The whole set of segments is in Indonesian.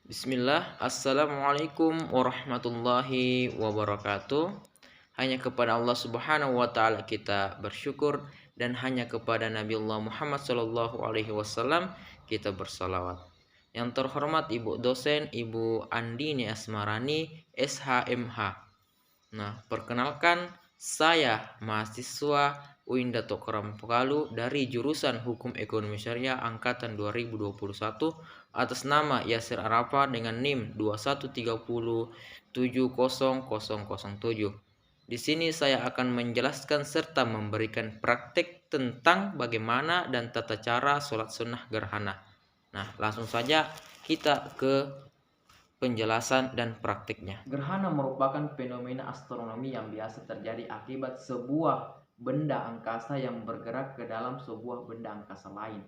Bismillah, Assalamualaikum warahmatullahi wabarakatuh. Hanya kepada Allah Subhanahu wa Ta'ala kita bersyukur, dan hanya kepada Nabi Allah Muhammad Sallallahu Alaihi Wasallam kita bersalawat. Yang terhormat Ibu dosen, Ibu Andini Asmarani, SHMH. Nah, perkenalkan, saya mahasiswa UIN Dato Keram Pekalu dari jurusan Hukum Ekonomi Syariah angkatan 2021 atas nama Yasir Arafa dengan NIM 21307007. Di sini saya akan menjelaskan serta memberikan praktek tentang bagaimana dan tata cara sholat sunnah gerhana. Nah, langsung saja kita ke penjelasan dan praktiknya. Gerhana merupakan fenomena astronomi yang biasa terjadi akibat sebuah benda angkasa yang bergerak ke dalam sebuah benda angkasa lain.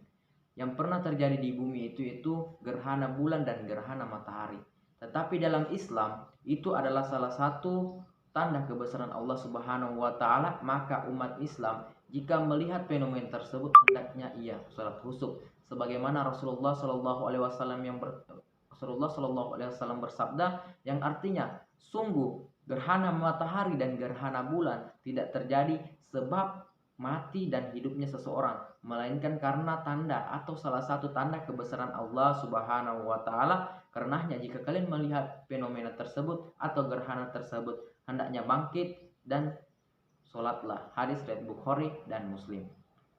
Yang pernah terjadi di bumi itu gerhana bulan dan gerhana matahari. Tetapi dalam Islam itu adalah salah satu tanda kebesaran Allah Subhanahu wa Ta'ala, maka umat Islam jika melihat fenomena tersebut hendaknya ia salat khusyuk sebagaimana Rasulullah SAW bersabda, yang artinya sungguh gerhana matahari dan gerhana bulan tidak terjadi sebab mati dan hidupnya seseorang, melainkan karena tanda atau salah satu tanda kebesaran Allah Subhanahu wa Ta'ala. Karenanya jika kalian melihat fenomena tersebut atau gerhana tersebut, hendaknya bangkit dan sholatlah. Hadis riwayat Bukhari dan Muslim.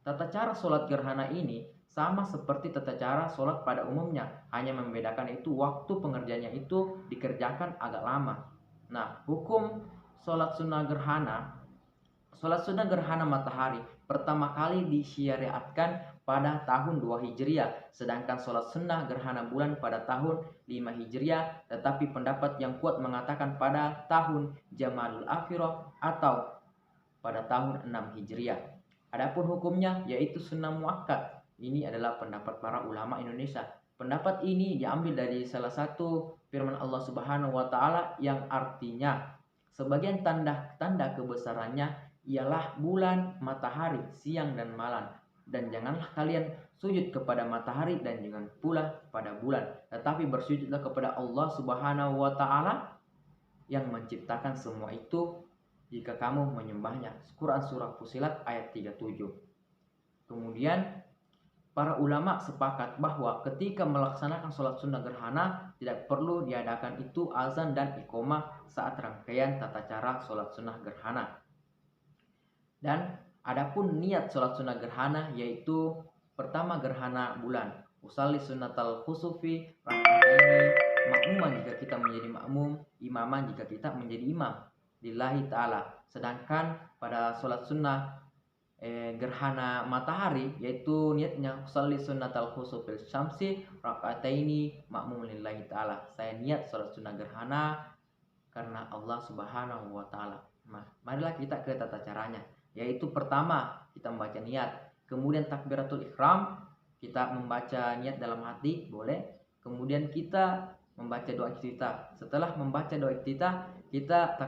Tata cara sholat gerhana ini sama seperti tata cara sholat pada umumnya, hanya membedakan itu waktu pengerjaannya itu dikerjakan agak lama. Nah, hukum sholat sunnah gerhana matahari pertama kali disyariatkan pada tahun 2 Hijriah, sedangkan sholat sunnah gerhana bulan pada tahun 5 Hijriah, tetapi pendapat yang kuat mengatakan pada tahun Jamadul Akhirah atau pada tahun 6 Hijriah. Adapun hukumnya yaitu sunnah muakkad. Ini adalah pendapat para ulama Indonesia. Pendapat ini diambil dari salah satu firman Allah Subhanahu wa Ta'ala yang artinya sebagian tanda-tanda kebesarannya ialah bulan, matahari, siang dan malam. Dan janganlah kalian sujud kepada matahari dan jangan pula pada bulan, tetapi bersujudlah kepada Allah Subhanahu wa Ta'ala yang menciptakan semua itu jika kamu menyembahnya. Quran Surah Fusilat ayat 37. Kemudian para ulama sepakat bahwa ketika melaksanakan sholat sunnah gerhana tidak perlu diadakan itu azan dan iqomah saat rangkaian tata cara sholat sunnah gerhana. Dan adapun niat sholat sunnah gerhana yaitu pertama gerhana bulan, usalli sunnatal khusufi raka'ataini, makmuman jika kita menjadi makmum, imaman jika kita menjadi imam lillahi ta'ala. Sedangkan pada sholat sunnah gerhana matahari yaitu niatnya usalli sunnatal khusufil syamsi raka'ataini makmum lillahi ta'ala. Saya niat sholat sunnah gerhana karena Allah Subhanahu wa Ta'ala. Nah, marilah kita ke tata caranya, yaitu pertama kita membaca niat, kemudian takbiratul ihram, kita membaca niat dalam hati boleh, kemudian kita membaca doa iftitah. Setelah membaca doa iftitah, kita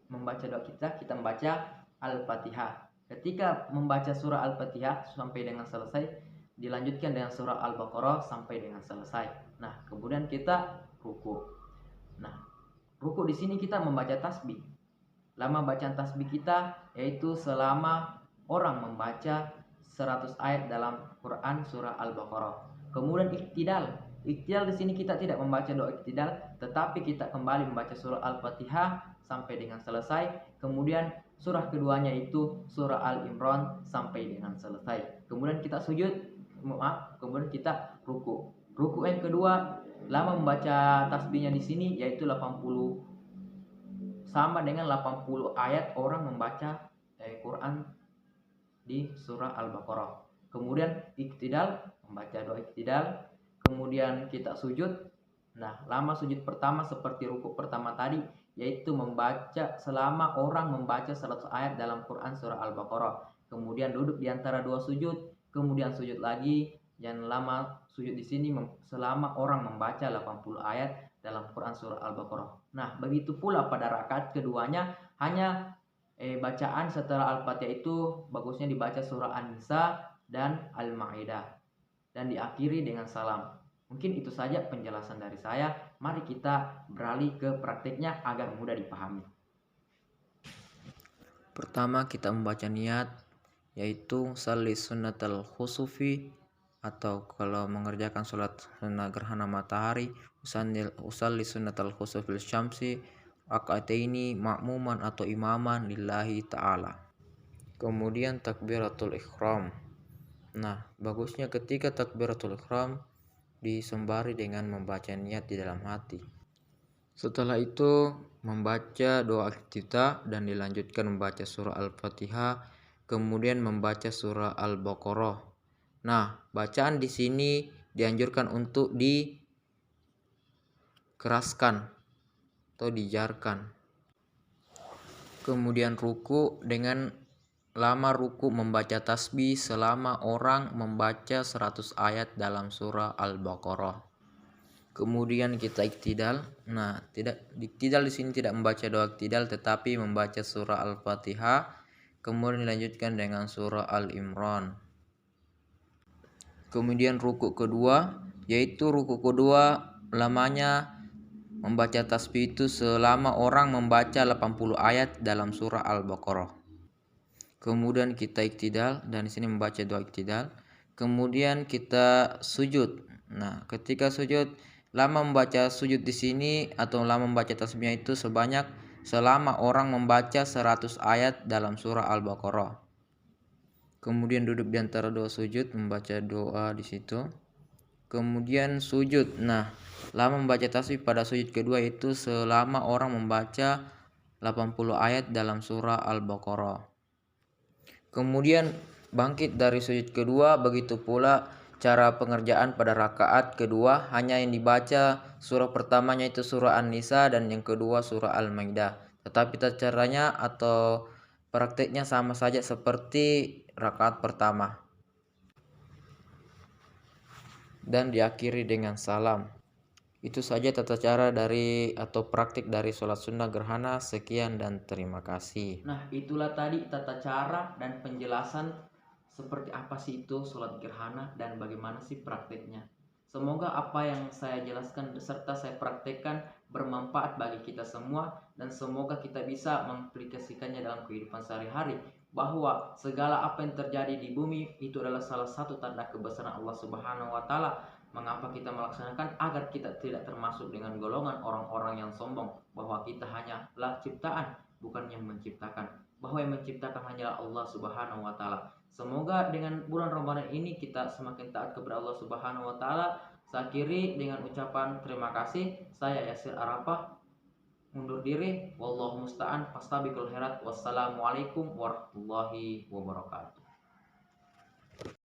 membaca doa kita membaca Al-Fatihah. Ketika membaca surah Al-Fatihah sampai dengan selesai, dilanjutkan dengan surah Al-Baqarah sampai dengan selesai. Nah, kemudian kita ruku. Nah, ruku di sini kita membaca tasbih. Lama bacaan tasbih kita yaitu selama orang membaca 100 ayat dalam Quran surah Al-Baqarah. Kemudian iktidal. Iktidal di sini kita tidak membaca doa iktidal, tetapi kita kembali membaca surah Al-Fatihah sampai dengan selesai. Kemudian surah keduanya itu surah Al-Imran sampai dengan selesai. Kemudian kita kemudian kita ruku. Ruku yang kedua, lama membaca tasbihnya di sini yaitu 80, sama dengan 80 ayat orang membaca Quran di surah Al-Baqarah. Kemudian iktidal, membaca doa iktidal. Kemudian kita sujud. Nah, lama sujud pertama seperti ruku pertama tadi, yaitu membaca selama orang membaca 100 ayat dalam Quran surah Al-Baqarah. Kemudian duduk di antara dua sujud, kemudian sujud lagi. Yang lama sujud di sini selama orang membaca 80 ayat dalam Quran surah Al-Baqarah. Nah, begitu pula pada rakaat keduanya, hanya bacaan setelah Al-Fatihah itu bagusnya dibaca surah An-Nisa dan Al-Maidah dan diakhiri dengan salam. Mungkin itu saja penjelasan dari saya. Mari kita beralih ke praktiknya agar mudah dipahami. Pertama kita membaca niat, yaitu salli sunnatal khusufi, atau kalau mengerjakan sholat sunnah gerhana matahari, usalli sunnatal khusufil syamsi rakaataini ma'muman atau imaman lillahi ta'ala. Kemudian takbiratul ihram. Nah, bagusnya ketika takbiratul ihram disembari dengan membaca niat di dalam hati. Setelah itu membaca doa iftitah dan dilanjutkan membaca surah Al-Fatihah, kemudian membaca surah Al-Baqarah. Nah, bacaan di sini dianjurkan untuk dikeraskan atau dijarkan. Kemudian ruku, dengan lama ruku membaca tasbih selama orang membaca 100 ayat dalam surah Al-Baqarah. Kemudian kita iktidal. Nah, iktidal di sini tidak membaca doa iktidal tetapi membaca surah Al-Fatihah, kemudian dilanjutkan dengan surah Al-Imran. Kemudian ruku kedua, yaitu ruku kedua lamanya membaca tasbih itu selama orang membaca 80 ayat dalam surah Al-Baqarah. Kemudian kita iktidal dan di sini membaca doa iktidal. Kemudian kita sujud. Nah, ketika sujud, lama membaca sujud di sini atau lama membaca tasbihnya itu selama orang membaca 100 ayat dalam surah Al-Baqarah. Kemudian duduk di antara dua sujud membaca doa di situ. Kemudian sujud. Nah, lama membaca tasbih pada sujud kedua itu selama orang membaca 80 ayat dalam surah Al-Baqarah. Kemudian bangkit dari sujud kedua, begitu pula cara pengerjaan pada rakaat kedua, hanya yang dibaca surah pertamanya itu surah An-Nisa dan yang kedua surah Al-Maidah. Tetapi caranya atau prakteknya sama saja seperti rakaat pertama. Dan diakhiri dengan salam. Itu saja tata cara dari atau praktik dari sholat sunnah gerhana. Sekian dan terima kasih. Nah, itulah tadi tata cara dan penjelasan seperti apa sih itu sholat gerhana dan bagaimana sih praktiknya. Semoga apa yang saya jelaskan beserta saya praktekkan bermanfaat bagi kita semua, dan semoga kita bisa mengaplikasikannya dalam kehidupan sehari-hari, bahwa segala apa yang terjadi di bumi itu adalah salah satu tanda kebesaran Allah Subhanahu wa taala. Mengapa kita melaksanakan? Agar kita tidak termasuk dengan golongan orang-orang yang sombong bahwa kita hanyalah ciptaan, bukan yang menciptakan, bahwa yang menciptakan hanyalah Allah Subhanahu wa taala. Semoga dengan bulan Ramadan ini kita semakin taat kepada Allah Subhanahu wa taala. Saya akhiri dengan ucapan terima kasih. Saya Yasir Arafah undur diri. Wallahu musta'an. Fastabiqul khairat. Wassalamualaikum warahmatullahi wabarakatuh.